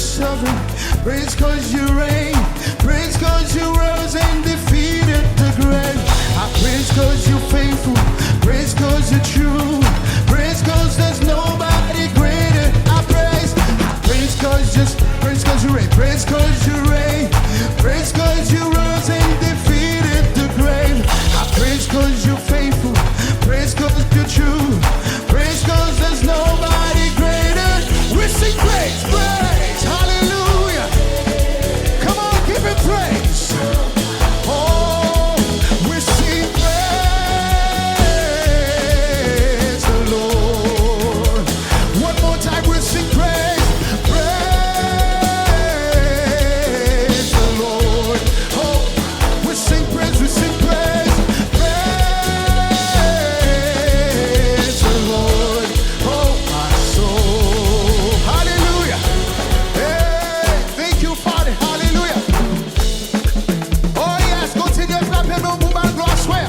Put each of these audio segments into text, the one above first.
sovereign. Praise cause you reign. Praise cause you rose and defeated the grave. I praise cause you're faithful. Praise cause you're true. Praise cause there's nobody greater. I praise cause you reign. Praise cause you reign. Praise cause you rose and defeated the grave. I praise cause you're faithful. Praise cause you're true. Praise cause there's nobody greater. We sing praise, praise, hallelujah. Come on, give him praise. Oh, we sing praise the Lord. One more time, we sing praise, praise the Lord. Oh, we sing praise, we sing praise, praise the Lord. Oh, my soul, hallelujah. Hey, thank you, Father, hallelujah. Oh yes, continuez à frapper nos boubans de gloire, soir.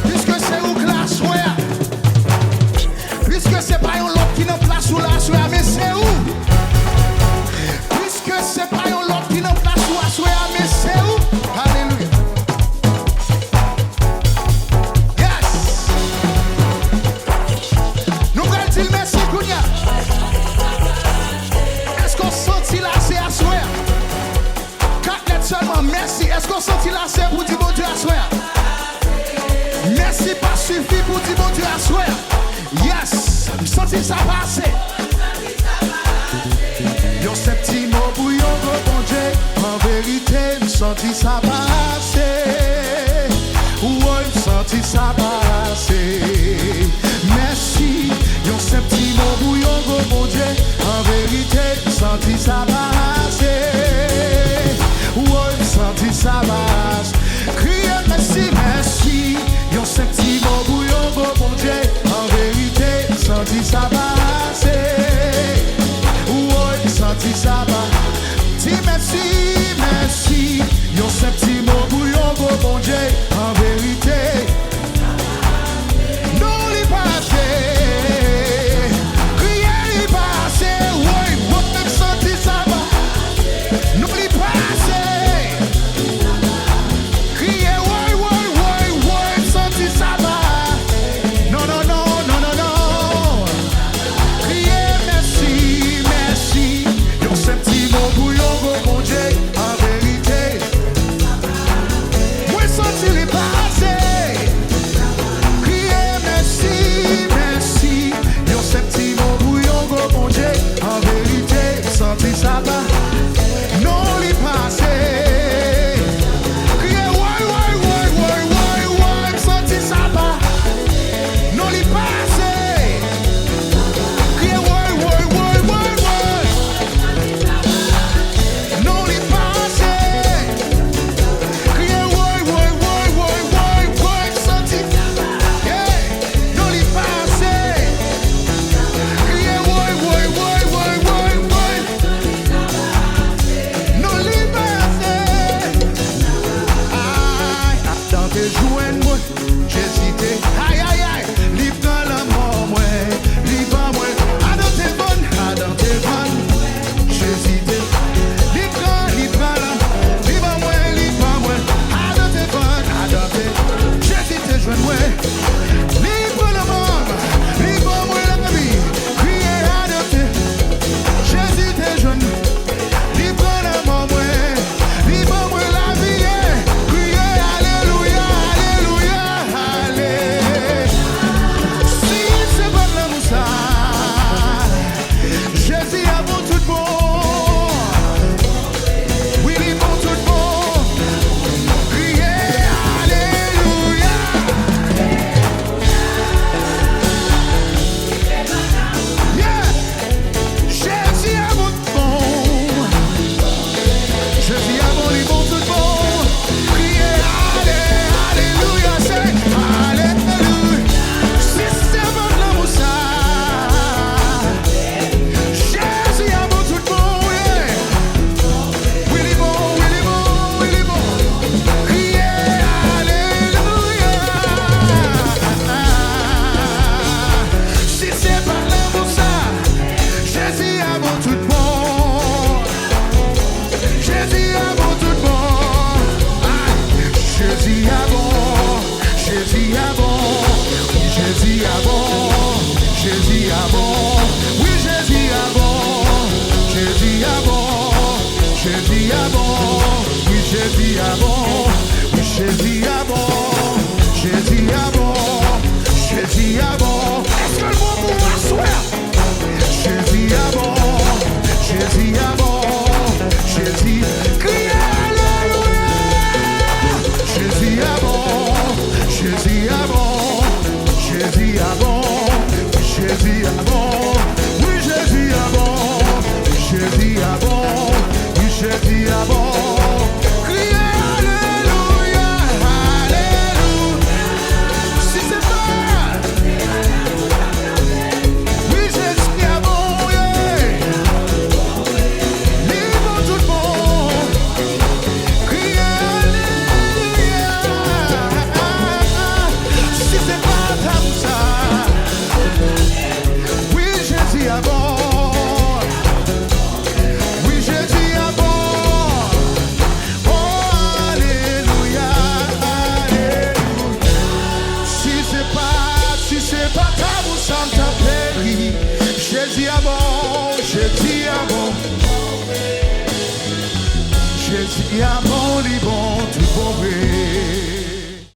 Puisque c'est où que la soir. Puisque c'est pas un lot qui n'a place où la soir, mais c'est où. Puisque c'est pas un lot qui n'a place où la soir, mais c'est où. Alléluia. Yes. Nous allons dire merci, Kounia. Est-ce qu'on sentit là, c'est à soir? Quatre lettres seulement, merci. Est-ce qu'on sentit là, c'est pour dire bon Dieu à soir? Merci pas suffit pour dire bon Dieu à soir. Yes, senti ça passer. Yon septi mot pour yon gros bon Dieu. En vérité, senti ça passer. Ouais, senti ça passer. Merci. Yon septi mot pour yon gros bon Dieu. En vérité, senti ça passer. Ouais, senti ça passe. Criez merci, merci. Yon septi mot pour yon gros bon Dieu. En vérité, senti ça passer. Ouais, senti ça passe. Dis merci, merci. Yon septi mot pour yon gros bon Dieu. En vérité, non li passé. Criez li passé. Ouais, moi même senti ça. Jésus a bon, oui, Jésus a bon, Jésus a bon, Jésus a bon. Est-ce que le mot pour m'asseoir? Jésus a bon, Jésus a bon, Jésus, criez Alléluia. Jésus a bon, Jésus a bon, Jésus a bon, Jésus a bon, oui Jésus a bon, Jésus a bon, oui Jésus a bon. Criez Alléluia, Alléluia. Si c'est pas, oui Jésus a bon, yeah. Libre tout le monde. Criez Alléluia. Si c'est pas comme ça, oui Jésus a bon. Oui Jésus a bon. Oh Alléluia, Alléluia. Si c'est pas comme ça, t'as péri. Jésus a bon, Jésus a bon. Jésus a bon.